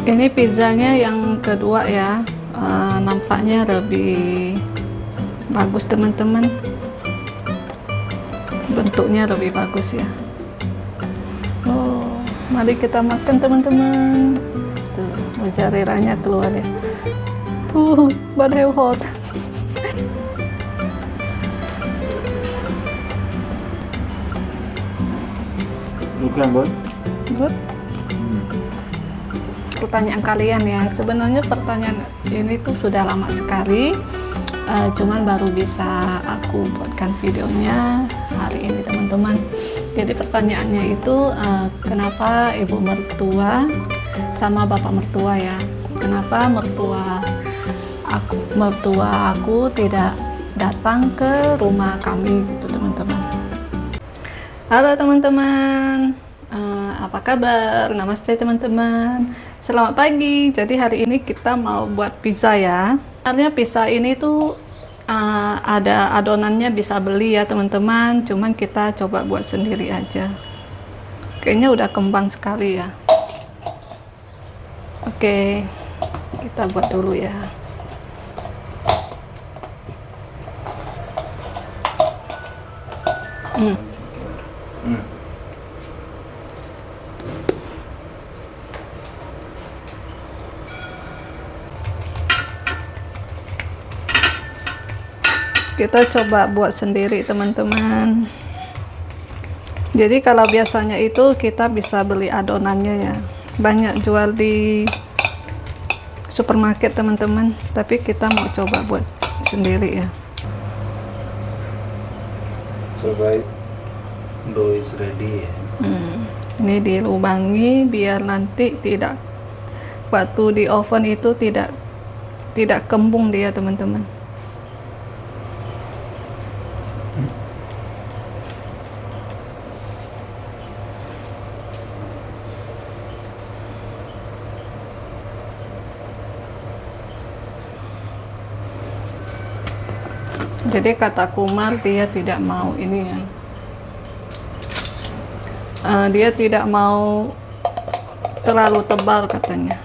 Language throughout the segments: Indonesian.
Ini pizzanya yang kedua ya. Nampaknya lebih bagus teman-teman. Bentuknya lebih bagus ya. Oh, mari kita makan teman-teman. Tuh, mozzarella-nya keluar ya. But how hot. Bukan, Bon? Good. Pertanyaan kalian ya, sebenarnya pertanyaan ini tuh sudah lama sekali, cuman baru bisa aku buatkan videonya hari ini teman-teman. Jadi pertanyaannya itu kenapa ibu mertua sama bapak mertua ya, kenapa mertua aku tidak datang ke rumah kami gitu teman-teman. Halo teman-teman, apa kabar? Namaste teman-teman. Selamat pagi. Jadi hari ini kita mau buat pizza ya. Sebenarnya pizza ini tuh ada adonannya bisa beli ya teman-teman. Cuman kita coba buat sendiri aja. Kayaknya udah kembang sekali ya. Oke, kita buat dulu ya. Kita coba buat sendiri teman-teman. Jadi kalau biasanya itu kita bisa beli adonannya ya, banyak jual di supermarket teman-teman, tapi kita mau coba buat sendiri ya. So guys, dough is ready. Ini dilubangi biar nanti tidak, waktu di oven itu tidak kembung dia teman-teman. Jadi kata Kumar dia tidak mau ini ya, dia tidak mau terlalu tebal katanya.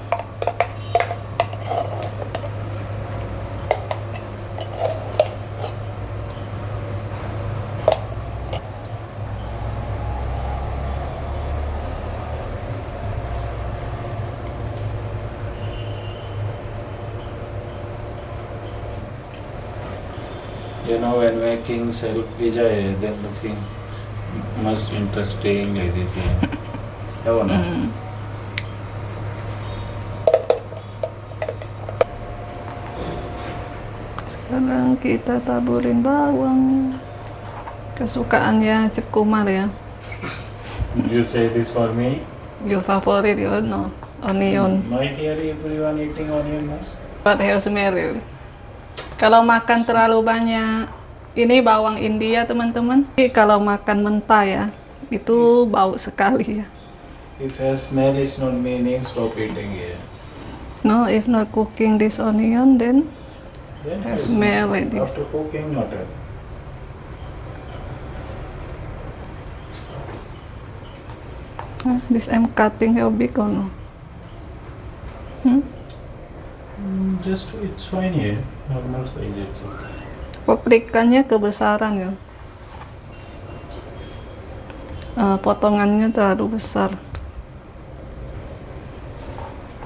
You know, when making self pizza, then looking much interesting like this. Yeah. Sekarang kita taburin bawang, kesukaannya Cep Kumar ya. You say this for me? Your favorite, you know, onion. My here everyone eating onion mas. But how smell it? Kalau makan terlalu banyak, ini bawang India teman-teman. Kalau makan mentah ya, itu bau sekali ya. If a smell is not meaning, stop eating here. No, if not cooking this onion, then Then I smell like this. After cooking, not a. This I'm cutting how big or no? Just it's fine here. Normal size it's okay. Paprikanya kebesaran ya. Potongannya terlalu besar.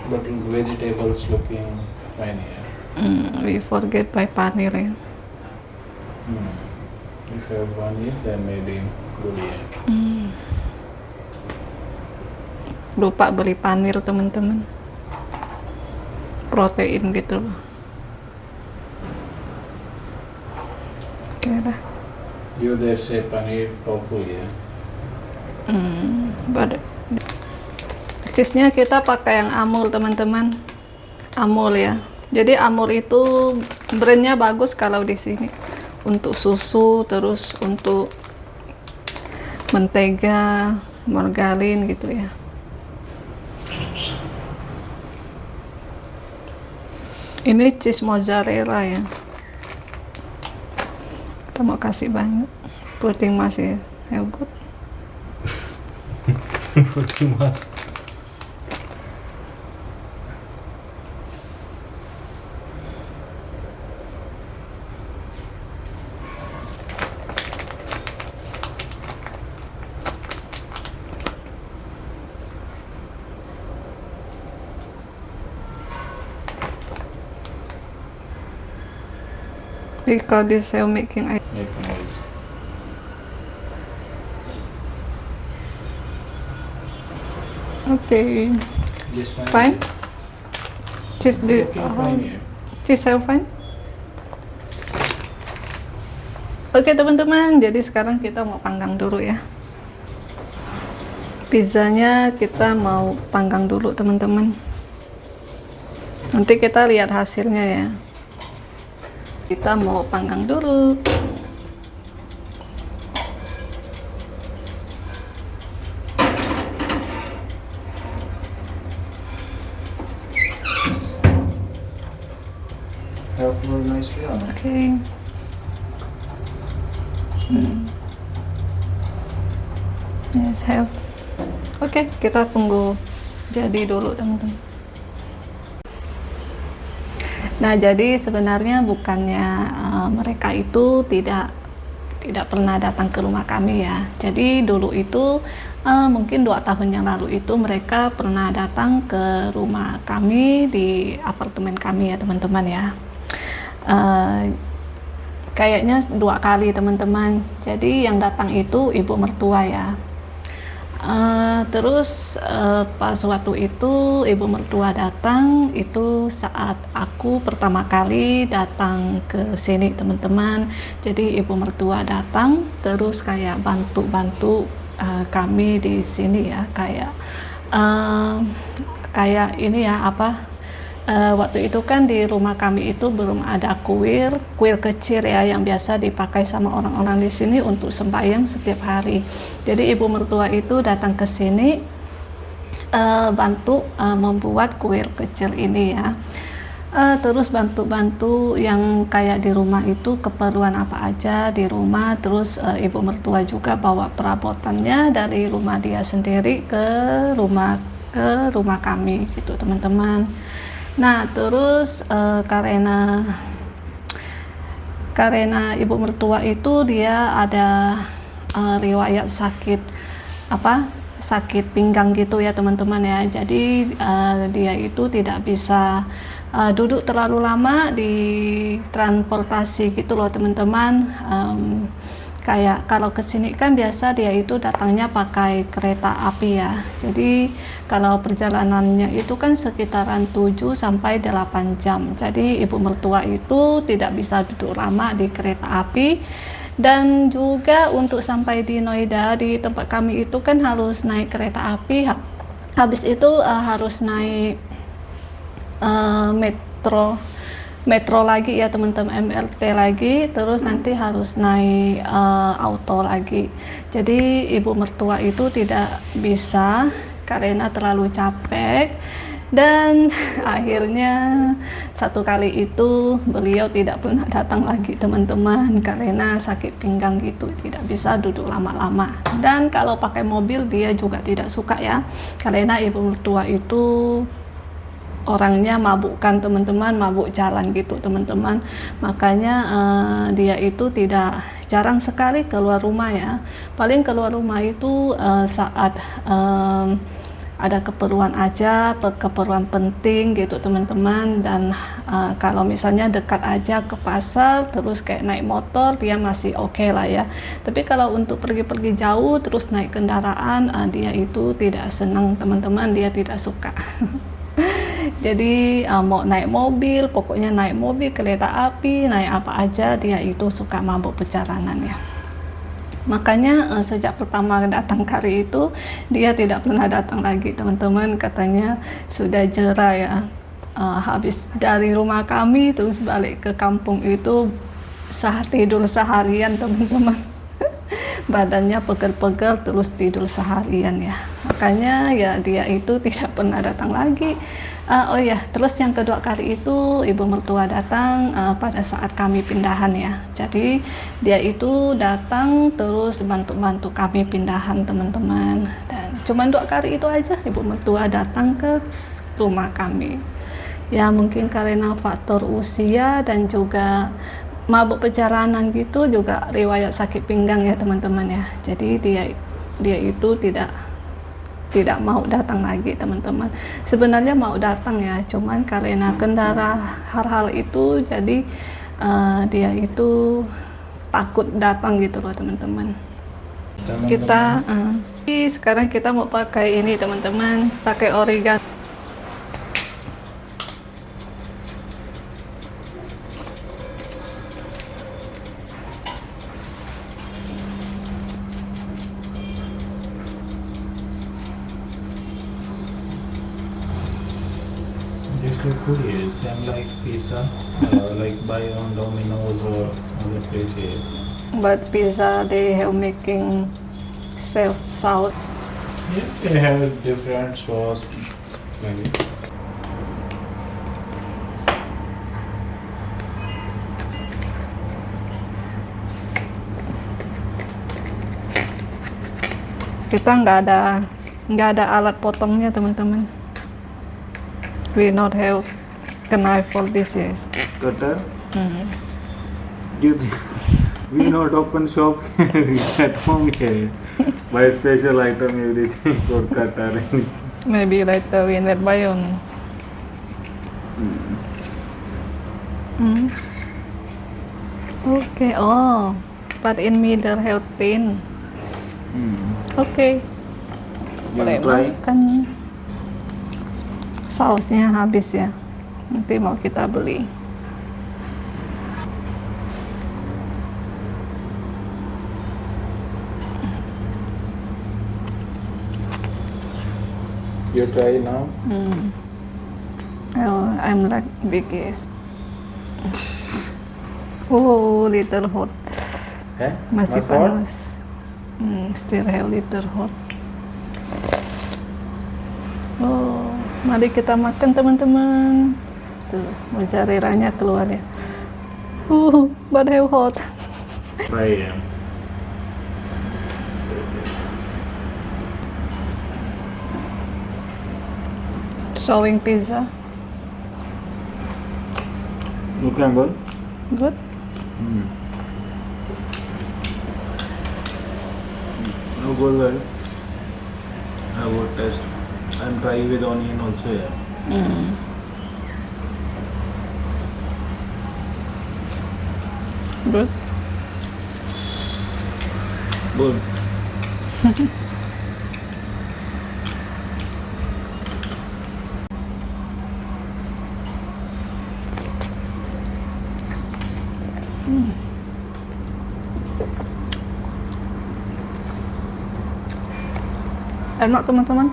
But vegetables looking fine here. We forget by paneer ya. If you have one eat, then maybe good here. Lupa beli paneer teman-teman. Protein gitu loh. Oke lah. You there say paneer tofu here. Cheese-nya kita pakai yang Amul teman-teman. Amul ya. Jadi Amul itu brandnya bagus kalau di sini. Untuk susu, terus untuk mentega, margarin gitu ya. Ini cheese mozzarella ya. Kita mau kasih banyak. Putting masih ya good. Putting mas. Because this cell making Making noise. okay. This one Fine. Just do looking fine here. this cell fine. Oke teman-teman, jadi sekarang kita mau panggang dulu ya. Pizzanya kita mau panggang dulu teman-teman. Nanti kita lihat hasilnya ya. Kita mau panggang dulu. Help more nicely on it. Oke. Yes, have. Oke, kita tunggu jadi dulu teman-teman. Nah, jadi sebenarnya bukannya mereka itu tidak pernah datang ke rumah kami ya. Jadi dulu itu mungkin 2 tahun yang lalu itu mereka pernah datang ke rumah kami di apartemen kami ya teman-teman ya. Kayaknya 2 kali teman-teman. Jadi yang datang itu ibu mertua ya. Terus pas waktu itu ibu mertua datang itu saat aku pertama kali datang ke sini teman-teman. Jadi ibu mertua datang terus kayak bantu-bantu kami di sini ya, kayak ini ya waktu itu kan di rumah kami itu belum ada kuil kecil ya yang biasa dipakai sama orang-orang di sini untuk sembahyang setiap hari. Jadi ibu mertua itu datang ke sini bantu membuat kuil kecil ini ya. Terus bantu-bantu yang kayak di rumah itu keperluan apa aja di rumah. Terus ibu mertua juga bawa perabotannya dari rumah dia sendiri ke rumah kami gitu teman-teman. Nah terus karena ibu mertua itu dia ada riwayat sakit pinggang gitu ya teman-teman ya. Jadi dia itu tidak bisa duduk terlalu lama di transportasi gitu loh teman-teman. Kayak kalau kesini kan biasa dia itu datangnya pakai kereta api ya. Jadi kalau perjalanannya itu kan sekitaran 7 sampai 8 jam. Jadi ibu mertua itu tidak bisa duduk lama di kereta api. Dan juga untuk sampai di Noida di tempat kami itu kan harus naik kereta api. Habis itu harus naik metro lagi ya teman-teman, MRT lagi, terus nanti harus naik auto lagi. Jadi ibu mertua itu tidak bisa karena terlalu capek, dan akhirnya satu kali itu beliau tidak pernah datang lagi teman-teman karena sakit pinggang gitu, tidak bisa duduk lama-lama. Dan kalau pakai mobil dia juga tidak suka ya, karena ibu mertua itu orangnya mabuk kan teman-teman, mabuk jalan gitu teman-teman. Makanya dia itu jarang sekali keluar rumah ya. Paling keluar rumah itu saat ada keperluan aja, keperluan penting gitu teman-teman. Dan kalau misalnya dekat aja ke pasar terus kayak naik motor, dia masih oke lah ya. Tapi kalau untuk pergi-pergi jauh terus naik kendaraan, dia itu tidak senang teman-teman, dia tidak suka. Jadi mau naik mobil, pokoknya naik mobil, kereta api, naik apa aja, dia itu suka mabuk perjalanan ya. Makanya sejak pertama datang kali itu dia tidak pernah datang lagi teman-teman, katanya sudah jera ya. Habis dari rumah kami terus balik ke kampung itu tidur seharian teman-teman. Badannya pegel-pegel terus tidur seharian ya. Makanya ya dia itu tidak pernah datang lagi. Oh ya, terus yang kedua kali itu ibu mertua datang pada saat kami pindahan ya. Jadi dia itu datang terus bantu-bantu kami pindahan teman-teman. Dan cuma 2 kali itu aja ibu mertua datang ke rumah kami. Ya mungkin karena faktor usia dan juga mabuk perjalanan gitu, juga riwayat sakit pinggang ya teman-teman ya. Jadi dia itu tidak mau datang lagi teman-teman. Sebenarnya mau datang ya, cuman karena kendala hal-hal itu jadi dia itu takut datang gitu loh teman-teman. Teman-teman, Kita sekarang kita mau pakai ini teman-teman, pakai oregano. this look good here. Same like pizza, like buy on Domino's or other places. But pizza they have making self sauce. Yeah, they have different sauce, maybe. Kita nggak ada alat potongnya teman-teman. We not have knife for this, yes. Cutter. You we not open shop at home here. Buy special item everything for cutter. Maybe later we need buy on. Okay, oh, but in middle have thin. Okay, boleh try. makan. Sausnya habis ya, nanti mau kita beli. You try now. Oh, I'm like biggest. Oh, little hot. Masih Mas hot? panas. Still have little hot. Oh, mari kita makan teman-teman. Tuh, mau cari ranya keluar ya. But have hot. Try. Showing pizza. Looking good. Good. No good, right? I will test. I'm try with onion also. Yeah. Good. Good. Enak teman-teman.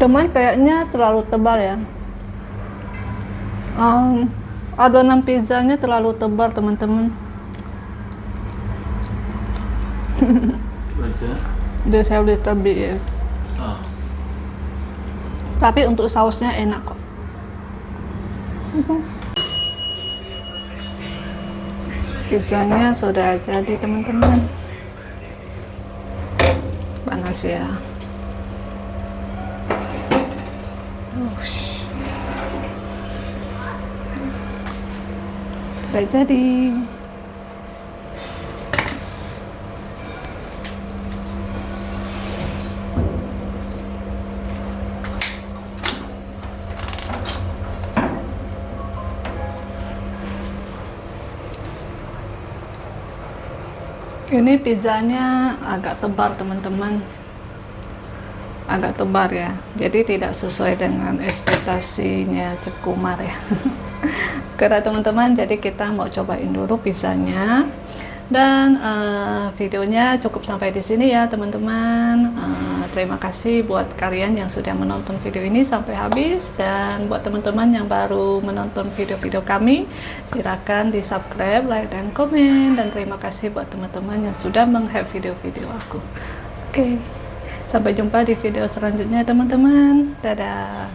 Cuman kayaknya terlalu tebal ya. Adonan pizzanya terlalu tebal teman-teman. What's that? This have little bit, yes. Tapi untuk sausnya enak kok. Pizzanya sudah jadi teman-teman. Panas ya. Udah jadi. Ini pizzanya agak tebal teman-teman, agak tebal ya, jadi tidak sesuai dengan ekspektasinya Cep Kumar ya. Oke teman-teman, jadi kita mau cobain dulu pizzanya, dan videonya cukup sampai di sini ya teman-teman. Terima kasih buat kalian yang sudah menonton video ini sampai habis, dan buat teman-teman yang baru menonton video-video kami, silakan di subscribe, like, dan komen. Dan terima kasih buat teman-teman yang sudah meng-hype video-video aku. Oke, sampai jumpa di video selanjutnya teman-teman. Dadah.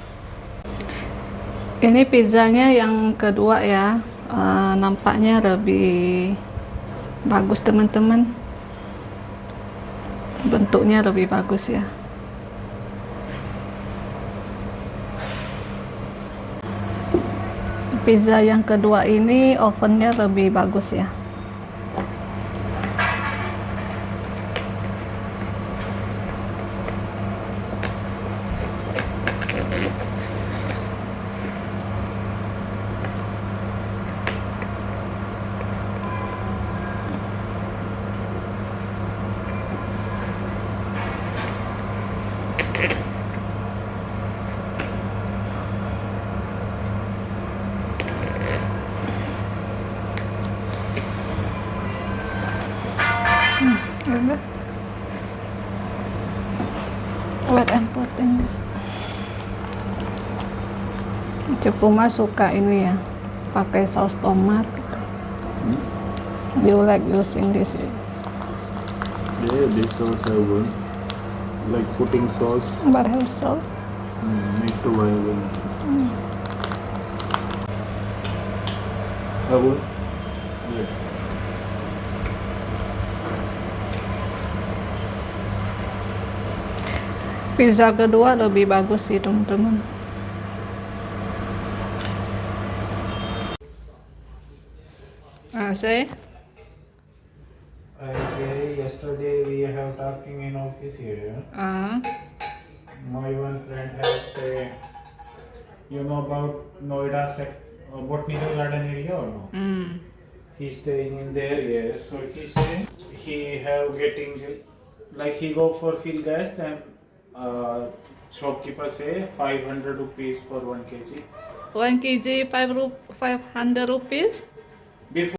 Ini pizzanya yang kedua ya, nampaknya lebih bagus teman-teman, bentuknya lebih bagus ya. Pizza yang kedua ini ovennya lebih bagus ya. Ada. Wait, I'm putting this. Cukuma suka ini ya, pakai saus tomat. You like using this? Yeah, this sauce I want. Like putting sauce. But have salt. Make the violin. I want. Yeah. Pizza kedua lebih bagus sih teman-teman. Say? I say yesterday we have talking in office here. My one friend has say, you know about Noida botanical garden area or no? He's staying in there, yes. So he say he have getting like he go for field gas, then shopkeeper say 500 rupees for 1 kg. 1 kg 500 rupees? Before